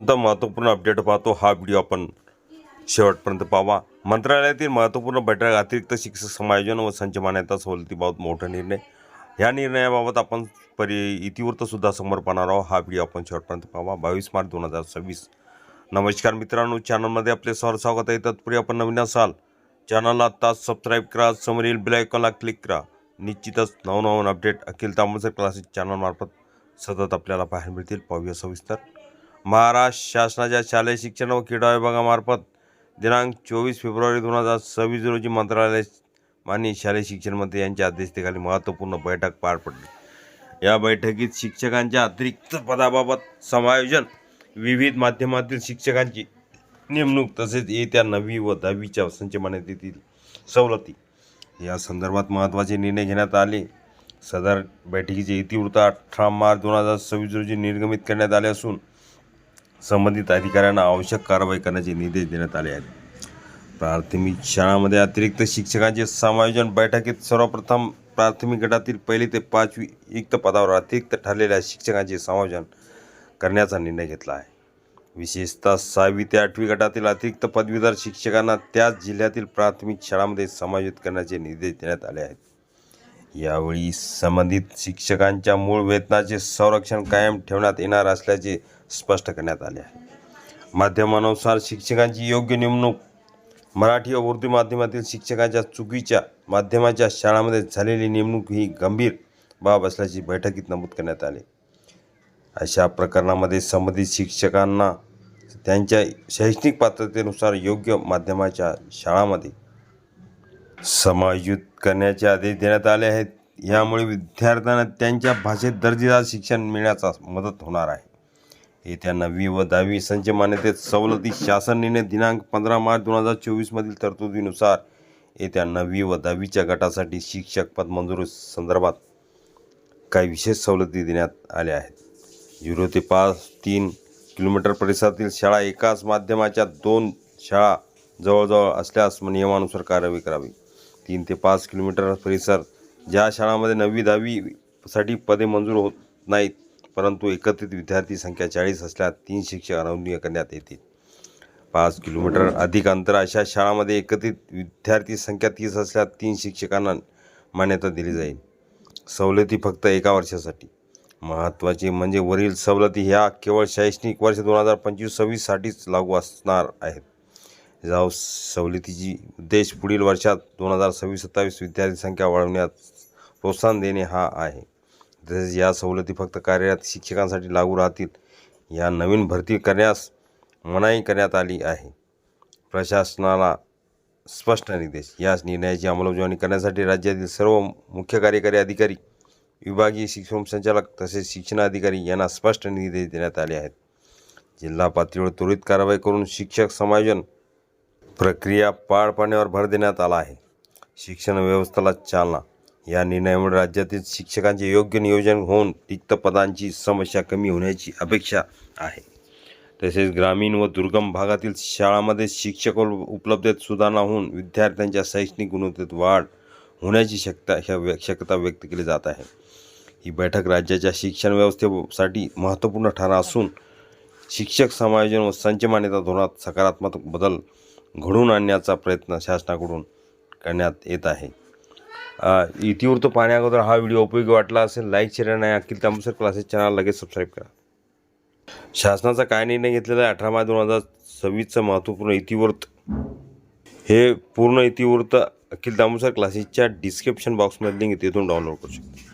महत्त्वपूर्ण अपडेट पाहतो हा व्हिडिओ आपण शेवटपर्यंत पाहावा। मंत्रालयातील महत्त्वपूर्ण बैठक अतिरिक्त शिक्षक समायोजन व संच मान्यता सवलतीबाबत मोठा निर्णय। या निर्णयाबाबत आपण इतिवृत्त सुद्धा समोर पाहणार आहोत। हा व्हिडिओ आपण शेवटपर्यंत पाहावा। 22 मार्च 2026। नमस्कार मित्रांनो, चॅनलमध्ये आपले स्वागत आहे। तत्पूर्वी आपण नवीन असाल चॅनलला आता सबस्क्राईब करा, समोरील बेल आयकॉनला क्लिक करा। निश्चितच नवनवीन अपडेट अखिल तांबोळकर क्लासेस चॅनलमार्फत सतत आपल्याला पाहायला मिळतील। पाहूया सविस्तर। महाराष्ट्र शासनाच्या शालेय शिक्षण व क्रीडा विभागामार्फत दिनांक 24 फेब्रुवारी 2026 रोजी मंत्रालय माननीय शालेय शिक्षण मंत्री यांच्या अध्यक्षतेखाली महत्त्वपूर्ण बैठक पार पडली। या बैठकीत शिक्षकांच्या अतिरिक्त पदाबाबत समायोजन, विविध माध्यमातील शिक्षकांची नेमणूक तसेच येत्या 9वी व 10वीच्या संच मान्यतेतील सवलती या संदर्भात महत्त्वाचे निर्णय घेण्यात आले। सदर बैठकीचे इतिवृत्त 18 मार्च 2026 रोजी निर्गमित करण्यात आले असून संबंधित अधिकाऱ्यांना आवश्यक कारवाई करण्याचे निर्देश देण्यात आले आहेत। प्राथमिक शाळांमध्ये अतिरिक्त शिक्षकांचे समायोजन बैठकीत सर्वप्रथम प्राथमिक गटातील 1ली ते 5वी रिक्त पदावर अतिरिक्त ठरलेल्या शिक्षकांचे समायोजन करण्याचा निर्णय घेतला आहे। विशेषतः 6वी ते 8वी गटातील अतिरिक्त पदवीधर शिक्षकांना त्याच जिल्ह्यातील प्राथमिक शाळांमध्ये समायोजित करण्याचे निर्देश देण्यात आले आहेत। यावेळी संबंधित शिक्षकांच्या मूळ वेतनाचे संरक्षण कायम ठेवण्यात येणार असल्याचे स्पष्ट करण्यात आले आहे। माध्यमानुसार शिक्षकांची योग्य नेमणूक, मराठी व उर्दू माध्यमातील शिक्षकांच्या चुकीच्या माध्यमाच्या शाळांमध्ये झालेली नेमणूक ही गंभीर बाब असल्याची बैठकीत नमूद करण्यात आले। अशा प्रकरणामध्ये संबंधित शिक्षकांना त्यांच्या शैक्षणिक पात्रतेनुसार योग्य माध्यमाच्या शाळांमध्ये समायोजित करण्याचे आदेश देण्यात आले आहेत। यामुळे विद्यार्थ्यांना त्यांच्या भाषेत दर्जेदार शिक्षण मिळण्यास मदत होणार आहे। येत्या 9वी व 10वी संच मान्यतेत सवलती शासन निर्णय दिनांक 15 मार्च 2024 मधील तरतुदीनुसार येत्या 9वी व 10वीच्या गटासाठी शिक्षक पद मंजुरी संदर्भात काही विशेष सवलती देण्यात आल्या आहेत। 0 ते 3 किलोमीटर परिसरातील शाळा एकाच माध्यमाच्या 2 शाळा जवळजवळ असल्यास नियमानुसार कारवाई करावी। 3 ते 5 किलोमीटर परिसर ज्या शाळांमध्ये 9वी 10वी साठी पदे मंजूर होत नाहीत परंतु एकत्रित विद्यार्थी संख्या 40 असल्यास 3 शिक्षक अनुज्ञेय करण्यात येतील। 5 किलोमीटर अधिक अंतर अशा शाळांमध्ये एकत्रित विद्यार्थी संख्या 30 असल्यास 3 शिक्षकांना मान्यता दिली जाईल। सवलती फक्त एका वर्षासाठी। महत्त्वाचे म्हणजे वरील सवलती ह्या केवळ शैक्षणिक वर्ष 2025-26 साठीच लागू असणार आहेत। या सवलतीची उद्देश पुढील वर्षात 2026-27 विद्यार्थी संख्या वाढवण्यास प्रोत्साहन देणे हा आहे। तसेच या सवलती फक्त कार्यरत शिक्षकांसाठी लागू राहतील। या नवीन भरती करण्यास मनाई करण्यात आली आहे। प्रशासनाला स्पष्ट निर्देश। या निर्णयाची अंमलबजावणी करण्यासाठी राज्यातील सर्व मुख्य कार्यकारी अधिकारी, विभागीय शिक्षण संचालक तसेच शिक्षण अधिकारी यांना स्पष्ट निर्देश देण्यात आले आहेत। जिल्हा पातळीवर त्वरित कारवाई करून शिक्षक समायोजन प्रक्रिया पार पाडण्यावर भर देण्यात आला आहे। शिक्षण व्यवस्थेला चालना। या निर्णयामुळे राज्यातील शिक्षकांचे योग्य नियोजन होऊन रिक्त पदांची समस्या कमी होण्याची अपेक्षा आहे। तसेच ग्रामीण व दुर्गम भागातील शाळांमध्ये शिक्षक उपलब्धतेत सुधारणा होऊन विद्यार्थ्यांच्या शैक्षणिक गुणवत्तेत वाढ होण्याची शक्यता व्यक्त केली जात आहे। ही बैठक राज्याच्या शिक्षण व्यवस्थेसाठी महत्त्वपूर्ण ठरणार असून शिक्षक समायोजन व संच मान्यता धोरणात सकारात्मक बदल घडवून आणण्याचा प्रयत्न शासनाकडून करण्यात येत आहे। इतिवृत्त पाहण्या अगोदर हा व्हिडिओ उपयोगी वाटला असेल लाईक, शेअर आणि अखिल तांबोळकर क्लासेस चॅनल लगेच सबस्क्राईब करा। शासनाचा काय निर्णय घेतलेला आहे 18 मार्च 2026चं महत्त्वपूर्ण इतिवृत्त। हे पूर्ण इतिवृत्त अखिल तांबोळकर क्लासेसच्या डिस्क्रिप्शन बॉक्समध्ये लिंक तिथून डाउनलोड करू शकता।